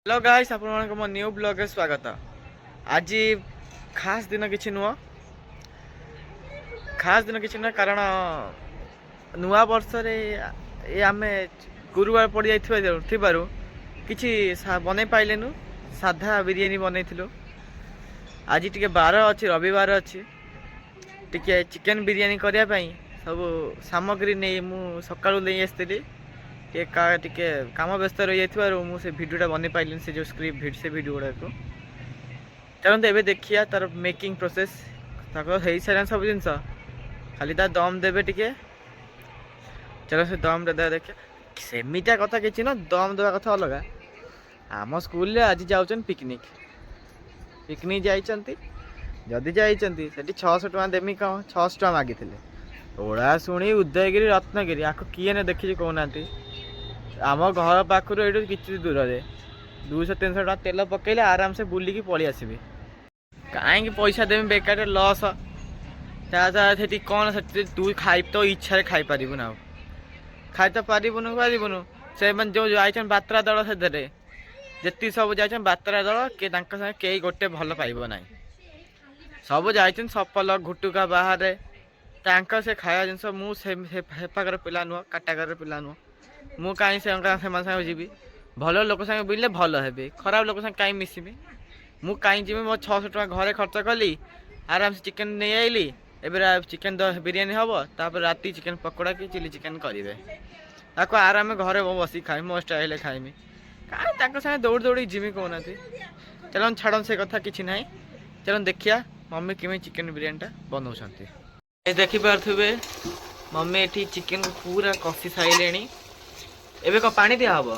Hello guys आप मो new blog रे स्वागत। आज खास दिन किसी नुह कारण नुआ वर्ष रे आमे गुरुवार पड़ जाइथिबारु किछि बनै पाइलेनु। साधा बिरियानी बनैथिलु। आज टिके बार अछि, रविवार अछि, टिके चिकन बिरियानी करिया पई सब सामग्री नै मु सकाळु नै आस्थिली। टिके काम व्यस्त रही जाइथिबारु मु से वीडियोटा बनै पाइलिन, से जो स्क्रिप्ट से वीडियो गुडा को चलते एबे देखिया तार मेकिंग प्रोसेस ताको हेई सारा सब जिंस खाली ता दम देबे टिके। चलो से दम दे देखिया सेमिटा कथा किछि न, दम देबा कथा अलगा। आम स्कूल रे आज जाउचन पिकनिक जाइचंती, जदि जाइचंती सेठी 600 टका देमी का 600 टका मागिथिले। ओडा सुनी उदयगिरी रत्नगिरी आको किए ने देखि कोनांती। आम घर पाखर ये कि दूर रे 200-300 टका तेल पकईले आराम से बुलिकी पलि आसबि। कहीं पैसा देवी बेकार लस से कौन से तू खाई तो इच्छा खाई पारू ना, खाई तो पारूनु से जो जाइछन बात्रा दल से जी सब जाइछन बात्रा दल के संगे कई गोटे भल पाइब ना। सब जाइछन सफल घुटुका बाहर से खाया जिनस मुझे हेपाकर पिला नुह, काटाकर पिला नुह। मु कहीं से जी भल लोक संगे बुले भल हे, खराब लोक संगे कहीं मिसबी मु कहीं जी मो 600 टका घरे खर्च कली, आराम से चिकेन नहीं आईली। एबे चिकेन बिरियानी हम तापर राति चिकेन पकोड़ा कि चिली चिकेन करेंगे ताको आराम घरे बसी खाई मो स्टाइल खाइमी। कहीं संगे दौड़ दौड़ी जिमी कहना। चलन छाड़न से कथा किसी ना। चलन देखिया मम्मी किमें चिकेन बिरियानीटा बनाऊँ। देखिपे मम्मी ये चिकेन को पूरा कषि सारे। एबे को पानी दिया हबो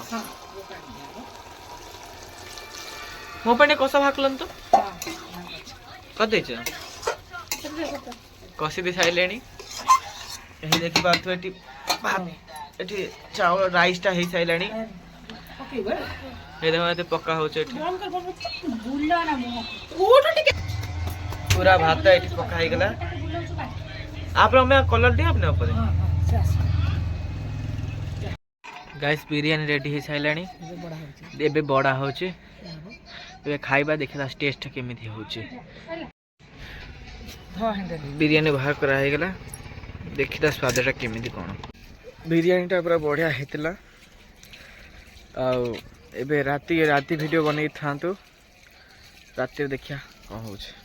मो पानी कषा भाकलन तो कदे कषि दी सारे। यही देखि पाथु एठी चावल राइसटा हे साइलानी। ए देखो एते पक्का होचे एठी पूरा भात एठी पक्का हे गेला। आप मैं कलर दिया अपने ऊपर। गाइस बिरियानी रेडी हो सारे। एबे बड़ा होचे, एबे खाइबा देखा टेस्ट केमिति होचे। बिरियानी बाहर करा हे गेला, देखिता स्वादटा केमिति कोन। बिरियानीटा पूरा बढ़िया हेतिला। एबे राति वीडियो बनै थांतु, राति देखिया कौन होचे।